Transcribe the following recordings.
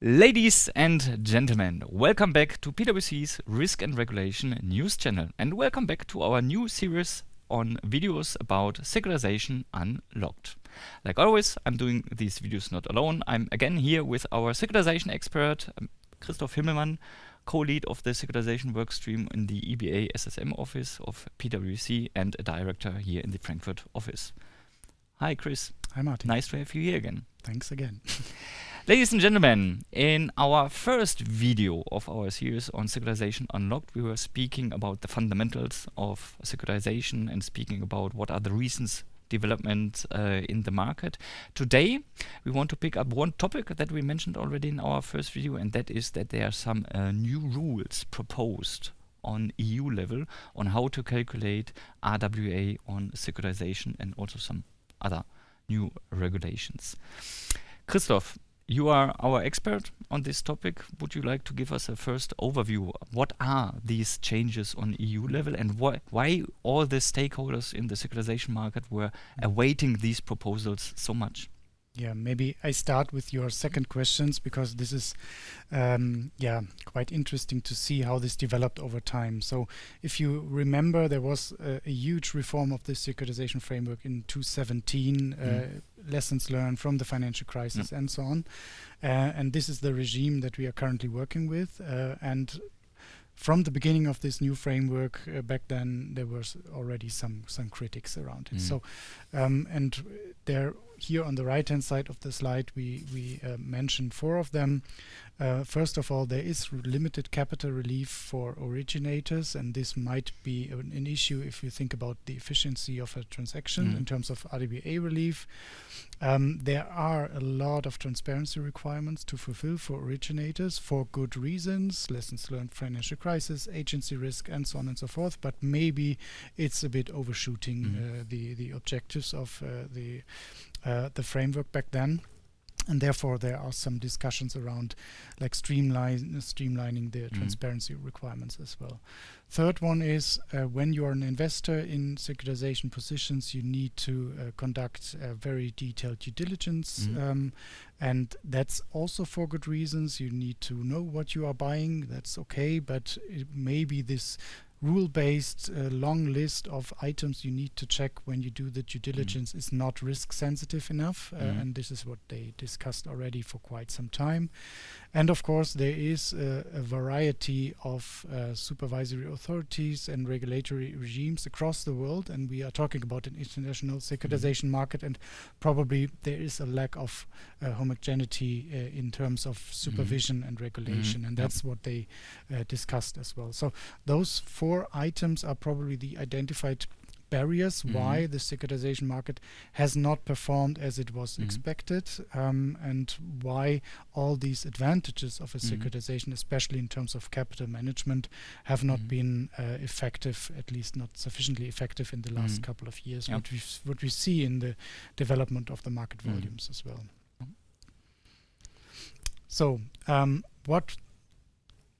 Ladies and gentlemen, welcome back to PwC's Risk and Regulation news channel, and welcome back to our new series on videos about Securitisation Unlocked. Like always, I'm doing these videos not alone. I'm again here with our Securitisation expert, Christoph Himmelmann, co-lead of the Securitisation Workstream in the EBA SSM Office of PwC and a director here in the Frankfurt office. Hi Chris. Hi Martin. Nice to have you here again. Thanks again. Ladies and gentlemen, in our first video of our series on Securitisation Unlocked, we were speaking about the fundamentals of securitization and speaking about what are the recent developments in the market. Today, we want to pick up one topic that we mentioned already in our first video, and that is that there are some new rules proposed on EU level on how to calculate RWA on securitization and also some other new regulations. Christoph, you are our expert on this topic. Would you like to give us a first overview? What are these changes on EU level and why all the stakeholders in the securitization market were awaiting these proposals so much? Yeah, maybe I start with your second questions because this is quite interesting to see how this developed over time. So if you remember, there was a huge reform of the securitization framework in 2017, lessons learned from the financial crisis and so on. And this is the regime that we are currently working with. And from the beginning of this new framework, back then there was already some critics around it. So, and there here on the right-hand side of the slide, we mentioned four of them. First of all, there is limited capital relief for originators, and this might be an issue if you think about the efficiency of a transaction in terms of RWA relief. There are a lot of transparency requirements to fulfill for originators for good reasons, lessons learned, financial crisis, agency risk, and so on and so forth, but maybe it's a bit overshooting the objectives of the framework back then. And therefore, there are some discussions around like streamlining the transparency requirements as well. Third one is when you are an investor in securitization positions, you need to conduct a very detailed due diligence. And that's also for good reasons. You need to know what you are buying. That's okay. But maybe this rule-based long list of items you need to check when you do the due diligence is not risk sensitive enough, and this is what they discussed already for quite some time. And of course there is a variety of supervisory authorities and regulatory regimes across the world, and we are talking about an international securitization market, and probably there is a lack of homogeneity in terms of supervision and regulation, and that's what they discussed as well. So those four items are probably the identified barriers why the securitization market has not performed as it was expected, and why all these advantages of a securitization, especially in terms of capital management, have not been effective, at least not sufficiently effective in the last couple of years, what we see in the development of the market volumes as well. So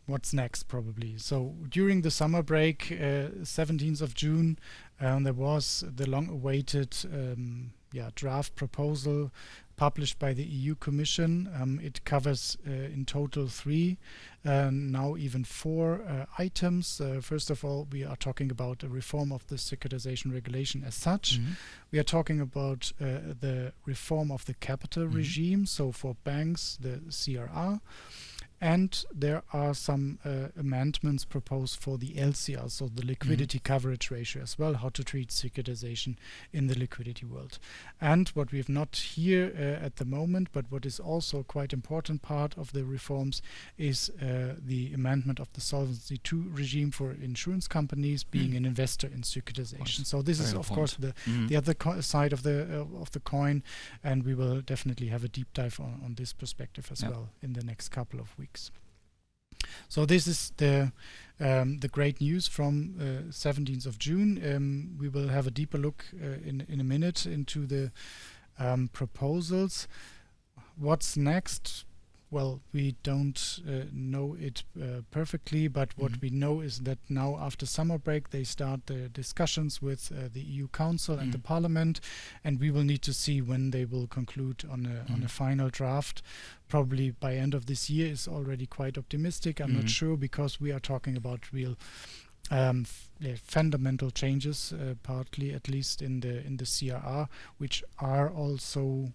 what's next probably? So during the summer break, 17th of June, there was the long-awaited draft proposal published by the EU Commission. It covers in total 3, now even 4 items. First of all, we are talking about a reform of the securitization regulation as such. We are talking about the reform of the capital regime, so for banks, the CRR. And there are some amendments proposed for the LCR, so the liquidity coverage ratio as well, how to treat securitization in the liquidity world. And what we have not here at the moment, but what is also quite important part of the reforms is the amendment of the Solvency II regime for insurance companies being an investor in securitization. So this is of course the other side of the coin, and we will definitely have a deep dive on this perspective as well in the next couple of weeks. So this is the great news from 17th of June. We will have a deeper look in a minute into the proposals. What's next? well, we don't know it perfectly, but what we know is that now after summer break they start the discussions with the EU Council and the Parliament, and we will need to see when they will conclude on a final draft. Probably by end of this year is already quite optimistic. I'm not sure, because we are talking about real fundamental changes, partly at least in the CRR, which are also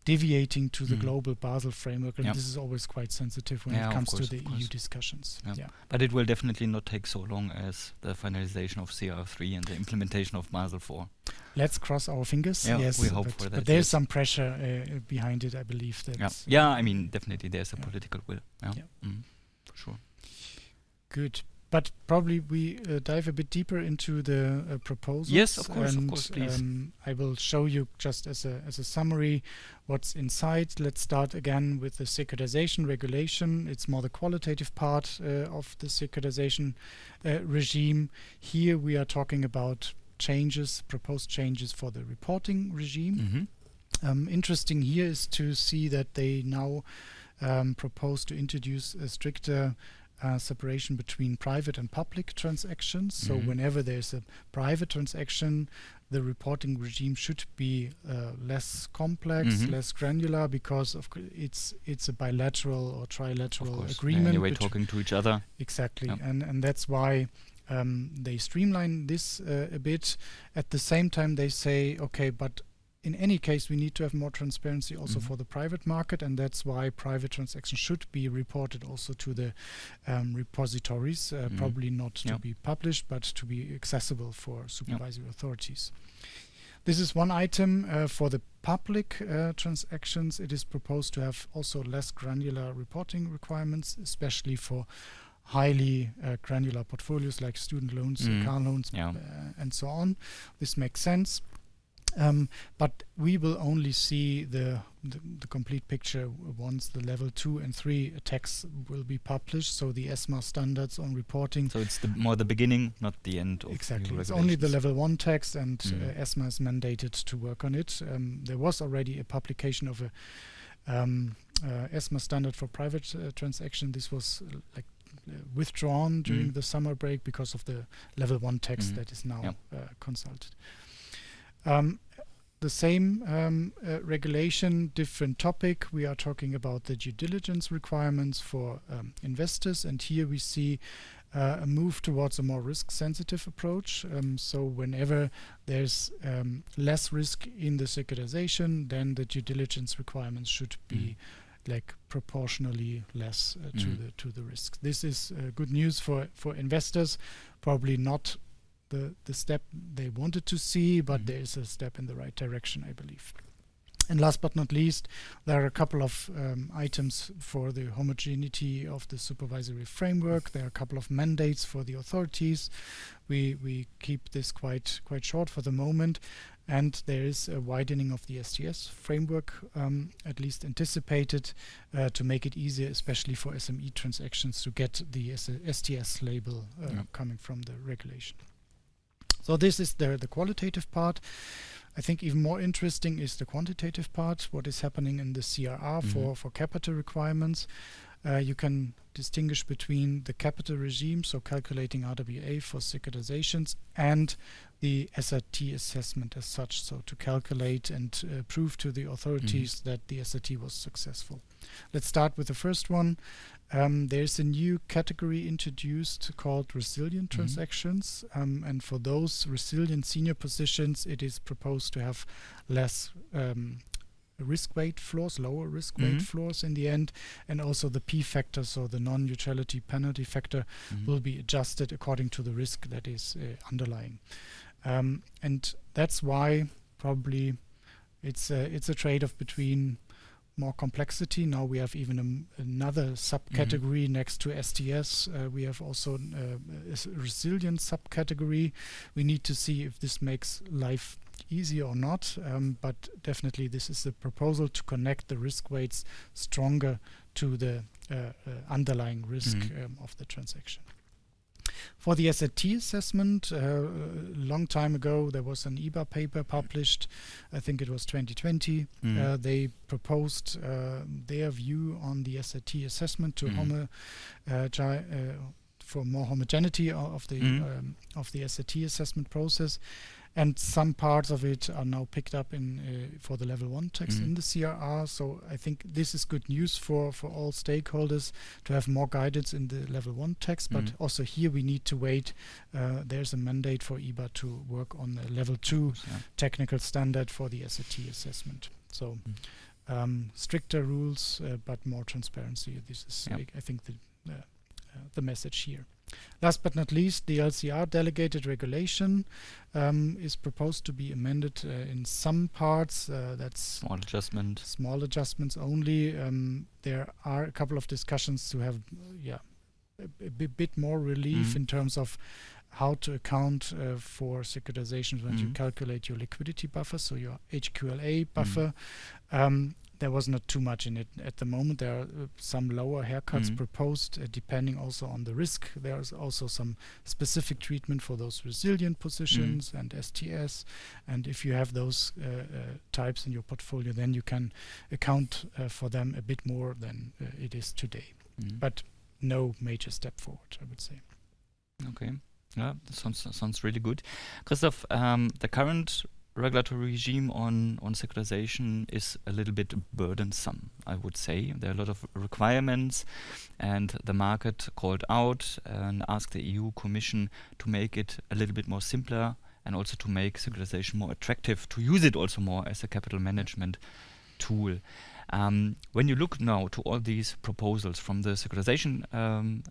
deviating to the global Basel framework, and this is always quite sensitive when it comes to the EU discussions. But it will definitely not take so long as the finalization of CR3 and the implementation of Basel IV. Let's cross our fingers. Yes, we hope for that. But there's some pressure behind it, I believe. I mean, definitely there's a political will. For sure. Good. But probably we dive a bit deeper into the proposals. Yes, of course, please. I will show you just as a summary what's inside. Let's start again with the securitization regulation. It's more the qualitative part of the securitization regime. Here we are talking about proposed changes for the reporting regime. Interesting here is to see that they now propose to introduce a stricter separation between private and public transactions. So whenever there's a private transaction, the reporting regime should be less complex, less granular, because it's a bilateral or trilateral agreement. Anyway, talking to each other. Exactly, and that's why they streamline this a bit. At the same time, they say, okay, but in any case, we need to have more transparency also for the private market, and that's why private transactions should be reported also to the repositories, probably not to be published, but to be accessible for supervisory authorities. This is one item. For the public transactions, it is proposed to have also less granular reporting requirements, especially for highly granular portfolios like student loans, car loans, and so on. This makes sense. But we will only see the complete picture once the level 2 and 3 texts will be published, so the ESMA standards on reporting. So it's more the beginning, not the end of exactly. It's only the level 1 text, and ESMA is mandated to work on it. There was already a publication of a ESMA standard for private transaction. This was withdrawn during the summer break because of the level 1 text that is now consulted. The same regulation, different topic. We are talking about the due diligence requirements for investors, and here we see a move towards a more risk-sensitive approach. So whenever there's less risk in the securitization, then the due diligence requirements should be proportionally less to the risk. This is good news for investors. Probably not the step they wanted to see, but there is a step in the right direction, I believe. And last but not least, there are a couple of items for the homogeneity of the supervisory framework. There are a couple of mandates for the authorities. We keep this quite short for the moment, and there is a widening of the STS framework, at least anticipated, to make it easier, especially for SME transactions, to get the STS label coming from the regulation. So this is the qualitative part. I think even more interesting is the quantitative part, what is happening in the CRR for capital requirements. You can distinguish between the capital regime, so calculating RWA for securitizations, and the SRT assessment as such, so to calculate and prove to the authorities that the SRT was successful. Let's start with the first one. There's a new category introduced called resilient transactions, and for those resilient senior positions, it is proposed to have less risk weight floors, lower risk weight floors in the end, and also the P factor, so the non-neutrality penalty factor, will be adjusted according to the risk that is underlying. And that's why probably it's a trade-off between more complexity. Now we have even another subcategory next to STS. We have also a resilient subcategory. We need to see if this makes life easier or not, but definitely this is a proposal to connect the risk weights stronger to the underlying risk of the transaction. For the SAT assessment, a long time ago, there was an EBA paper published. I think it was 2020. They proposed their view on the SAT assessment to for more homogeneity of the SAT assessment process. And some parts of it are now picked up in for the level 1 text in the CRR. So I think this is good news for all stakeholders to have more guidance in the level 1 text. But also here we need to wait. There's a mandate for EBA to work on a level 2 technical standard for the SAT assessment. So stricter rules, but more transparency. This is, I think, the message here. Last but not least, the LCR delegated regulation is proposed to be amended in some parts. That's small adjustments only. There are a couple of discussions to have a bit more relief in terms of how to account for securitizations when you calculate your liquidity buffer, so your HQLA buffer. There was not too much in it at the moment. There are some lower haircuts proposed, depending also on the risk. There is also some specific treatment for those resilient positions and STS. And if you have those types in your portfolio, then you can account for them a bit more than it is today. But no major step forward, I would say. Okay. Yeah, that sounds really good. Christoph, the current regulatory regime on securitization is a little bit burdensome, I would say. There are a lot of requirements, and the market called out and asked the EU Commission to make it a little bit more simpler and also to make securitization more attractive, to use it also more as a capital management tool. When you look now to all these proposals from the securitization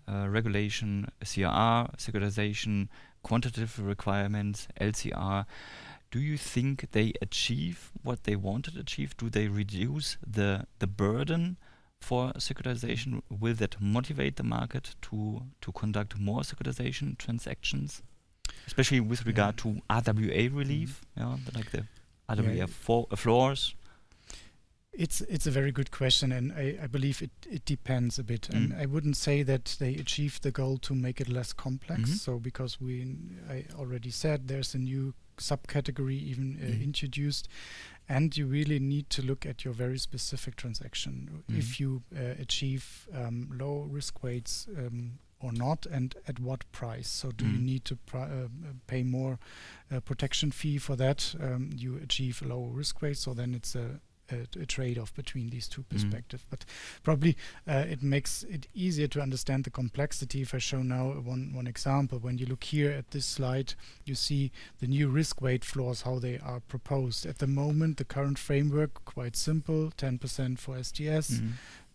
regulation, CRR, securitization, quantitative requirements, LCR, do you think they achieve what they wanted to achieve? Do they reduce the burden for securitization? Will that motivate the market to conduct more securitization transactions, especially with regard to RWA relief, like the RWA floors? It's a very good question, and I believe it depends a bit. And I wouldn't say that they achieved the goal to make it less complex. So because I already said there's a new subcategory even introduced, and you really need to look at your very specific transaction. If you achieve low risk weights or not, and at what price. So do you need to pay more protection fee for that? You achieve low risk weights, so then it's a trade-off between these two perspectives. But probably it makes it easier to understand the complexity if I show now one example. When you look here at this slide, you see the new risk weight floors, how they are proposed. At the moment, the current framework, quite simple, 10% for STS,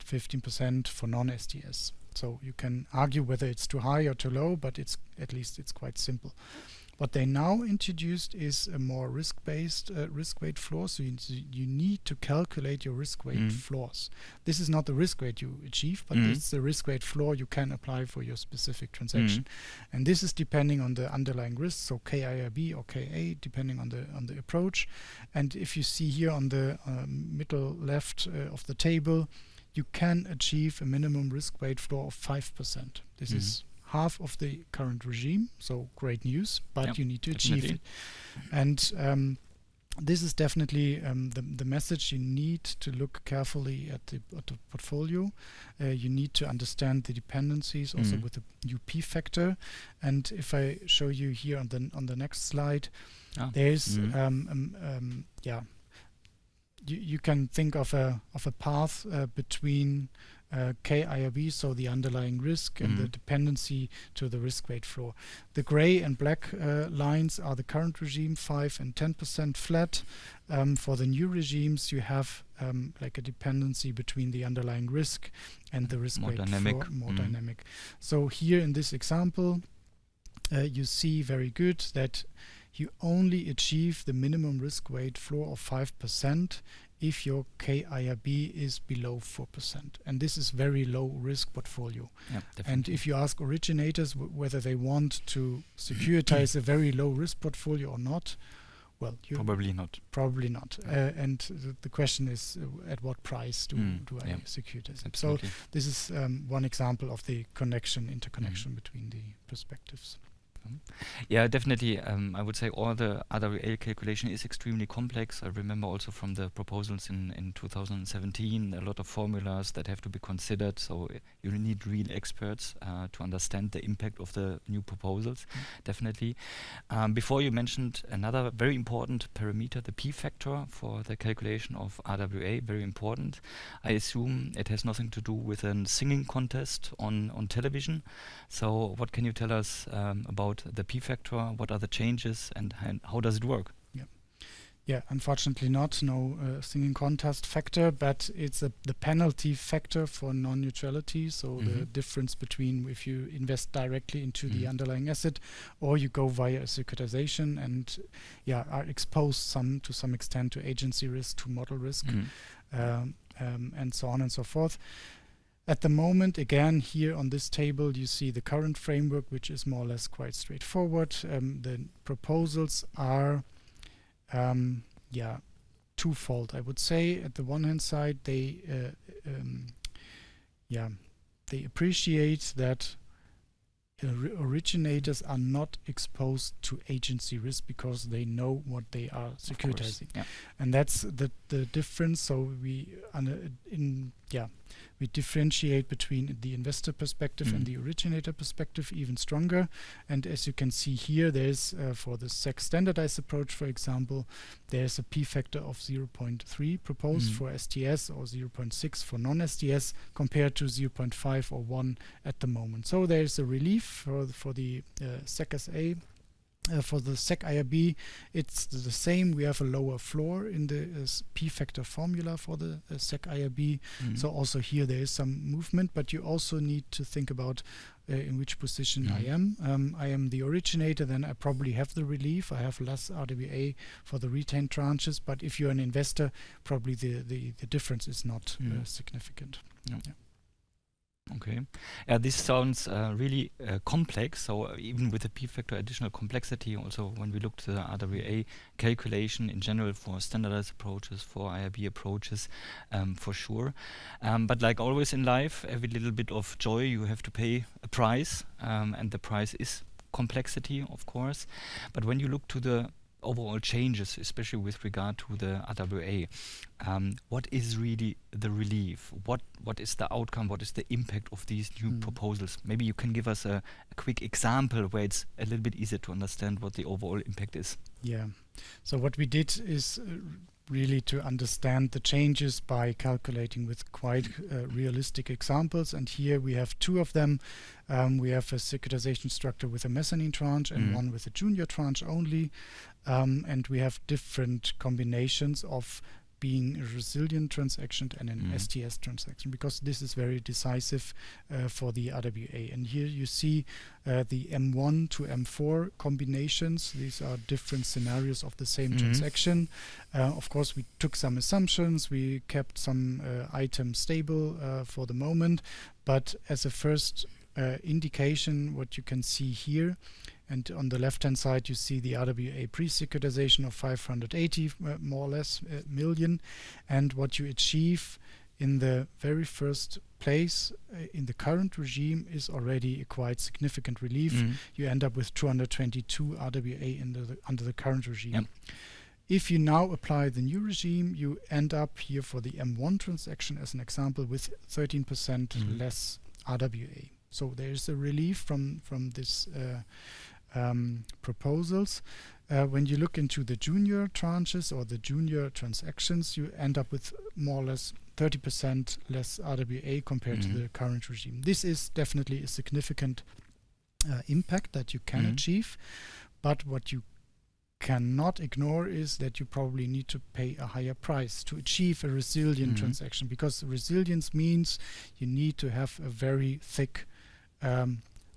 15% for non-STS. So you can argue whether it's too high or too low, but at least it's quite simple. What they now introduced is a more risk-based risk weight floor. So you need to calculate your risk weight floors. This is not the risk weight you achieve, but it's the risk weight floor you can apply for your specific transaction. And this is depending on the underlying risk, so KIRB or KA, depending on the approach. And if you see here on the middle left of the table, you can achieve a minimum risk weight floor of 5%. This is half of the current regime, so great news, but you need to achieve it. And this is definitely the message. You need to look carefully at the portfolio. You need to understand the dependencies also with the UP factor. And if I show you here on the next slide, there's you can think of a path between KIRB, so the underlying risk, and the dependency to the risk weight floor. The gray and black lines are the current regime, 5 and 10% flat. For the new regimes, you have like a dependency between the underlying risk and the risk weight floor, more dynamic. So here in this example, you see very good that you only achieve the minimum risk weight floor of 5% if your KIRB is below 4%. And this is very low risk portfolio. And if you ask originators whether they want to securitize a very low risk portfolio or not, well, probably not. Probably not. And the question is, at what price do I securitize it? So this is one example of the interconnection between the perspectives. Yeah, definitely. I would say all the RWA calculation is extremely complex. I remember also from the proposals in 2017, a lot of formulas that have to be considered. So you need real experts to understand the impact of the new proposals, definitely. Before you mentioned another very important parameter, the P factor for the calculation of RWA, very important. I assume it has nothing to do with a singing contest on television. So what can you tell us about the P factor? What are the changes and how does it work? Yeah, unfortunately not. No singing contest factor, but it's the penalty factor for non-neutrality. So the difference between if you invest directly into the underlying asset or you go via a securitization and are exposed to some extent to agency risk, to model risk, and so on and so forth. At the moment, again, here on this table, you see the current framework, which is more or less quite straightforward. The proposals are twofold, I would say. At the one hand side, they appreciate that originators are not exposed to agency risk because they know what they are securitizing, and that's the difference. So we differentiate between the investor perspective and the originator perspective even stronger. And as you can see here, there's for the SEC standardized approach, for example, there's a P factor of 0.3 proposed for STS or 0.6 for non-STS compared to 0.5 or 1 at the moment. So there's a relief for the SEC SA. For the SEC IRB, it's the same. We have a lower floor in the P factor formula for the SEC IRB. So also here there is some movement, but you also need to think about in which position I am. I am the originator, then I probably have the relief. I have less RWA for the retained tranches, but if you're an investor, probably the difference is not significant. Okay. This sounds really complex. So even with the P factor additional complexity, also when we look to the RWA calculation in general for standardized approaches, for IRB approaches, for sure. But like always in life, every little bit of joy, you have to pay a price, and the price is complexity, of course. But when you look to the overall changes, especially with regard to the RWA, what is really the relief? What is the outcome? What is the impact of these new proposals? Maybe you can give us a quick example where it's a little bit easier to understand what the overall impact is. Yeah. So what we did is really to understand the changes by calculating with quite realistic examples. And here we have two of them. We have a securitization structure with a mezzanine tranche and one with a junior tranche only. And we have different combinations of being a resilient transaction and an STS transaction, because this is very decisive for the RWA. And here you see the M1 to M4 combinations. These are different scenarios of the same transaction. Of course, we took some assumptions. We kept some items stable for the moment. But as a first indication, what you can see here, and on the left-hand side, you see the RWA pre-securitization of 580 more or less million. And what you achieve in the very first place in the current regime is already a quite significant relief. You end up with 222 RWA under the current regime. If you now apply the new regime, you end up here for the M1 transaction, as an example, with 13% less RWA. So there is a relief from this proposals. When you look into the junior tranches or the junior transactions, you end up with more or less 30% less RWA compared to the current regime. This is definitely a significant impact that you can achieve, but what you cannot ignore is that you probably need to pay a higher price to achieve a resilient transaction, because resilience means you need to have a very thick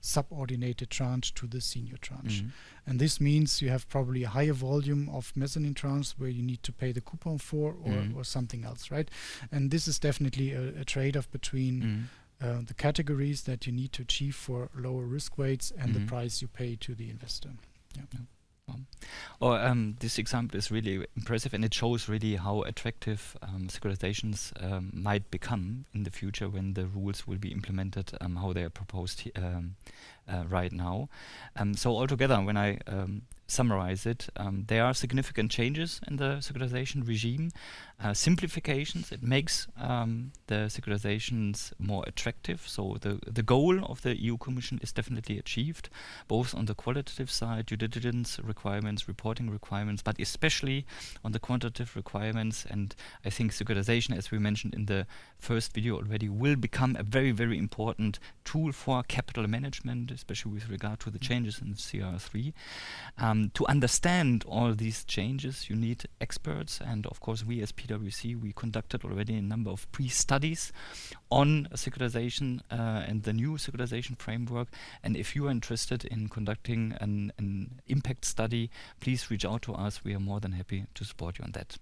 subordinated tranche to the senior tranche. And this means you have probably a higher volume of mezzanine tranches where you need to pay the coupon for or something else, right? And this is definitely a trade-off between the categories that you need to achieve for lower risk weights and the price you pay to the investor. This example is really impressive, and it shows really how attractive securitizations might become in the future when the rules will be implemented, how they are proposed right now. So altogether, when I summarize it, there are significant changes in the securitization regime, simplifications. It makes the securitizations more attractive. So the goal of the EU Commission is definitely achieved, both on the qualitative side, due diligence requirements, reporting requirements, but especially on the quantitative requirements. And I think securitization, as we mentioned in the first video already, will become a very, very important tool for capital management, especially with regard to the changes in the CR3. To understand all these changes, you need experts, and of course we as PwC, we conducted already a number of pre-studies on securitization and the new securitization framework. And if you are interested in conducting an impact study, please reach out to us. We are more than happy to support you on that.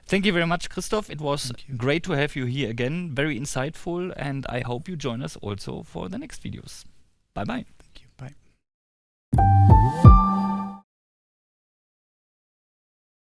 Thank you very much, Christoph. It was great to have you here again, very insightful, and I hope you join us also for the next videos. Bye-bye. Thank you. Bye.